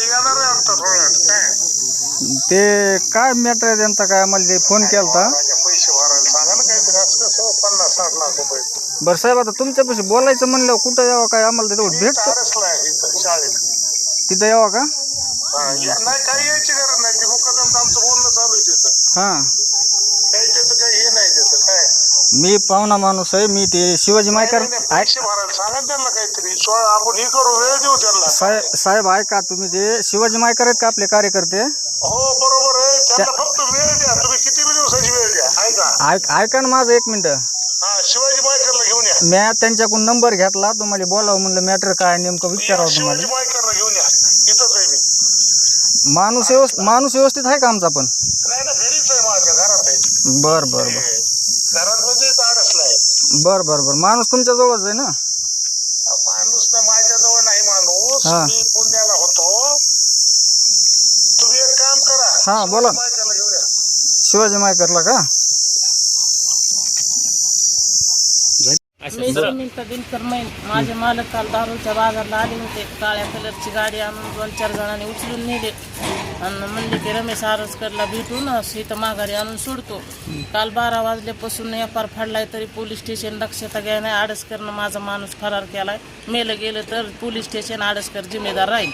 येणार आहे आता थोड्यात काय ते काय मॅटर आहे त्यांचा, काय आम्हाला ते फोन केलता. पैसे भरायला सांगा ना काहीतरी, असं कसं 50-60 लाख रुपये. बरं साहेब, आता तुमच्यापाशी बोलायचं म्हणल्यावर कुठं यावं, काय आम्हाला तेवढं भेटतं अडसला आहे इथं शाळेत. तिथं यावं का? नाही काही यायची गरज नाही, ते मुकादम आमचं बोलणं चालू आहे तिथं. हां, काही त्याचं काही हे नाही त्याचं काय. मी पाहुणा माणूस आहे, मी ते शिवाजी मायकर. पैसे भरायला सांगा त्यांना काहीतरी, आपण हे करू, वेळ देऊ त्यांना. साहेब ऐका, तुम्ही ते शिवाजी मायकर आहेत का आपले कार्यकर्ते? हो बरोबर आहे, त्यांना फक्त वेळ द्या. तुम्ही किती दिवसाची वेळ द्या. ऐका ना माझं 1 मिनिट. शिवाजी मायकरला घेऊन या. मी त्यांच्याकडून नंबर घेतला, तुम्हाला बोलावं म्हणलं, मॅटर काय नेमकं विचारावं तुम्हाला. शिवाजी मायकरला घेऊन या, इथंच आहे मी. माणूस व्यवस्थित आहे का आमचा पण? नाही ना, घरीच आहे, माझ्या घरात आहे. बरं घरात म्हणजे अडसला आहे. बरं माणूस तुमच्या जवळच आहे ना? माणूस ना माझ्याजवळ नाही माणूस, मी पुण्याला होतो. तुम्ही एक काम करा, हा बोला. मायकरला घेऊन या. शिवाजी मायकरला का? मी सुनीता दिनकर मैन. माझे मालक काल दारूच्या बाजारला आले होते. काळ्या कलरची गाडी आणून 2-4 जणांनी उचलून नेले आणि म्हणले की रमेश आरसकरला भेटून इथं माघारी आणून सोडतो. काल 12 वाजल्यापासून एफआर फाडलाय, तरी पोलीस स्टेशन दक्षता घ्याय नाही. आडसकरनं माझा माणूस फरार केलाय. मेलं गेलं तर पोलीस स्टेशन आडसकर जिम्मेदार राहील.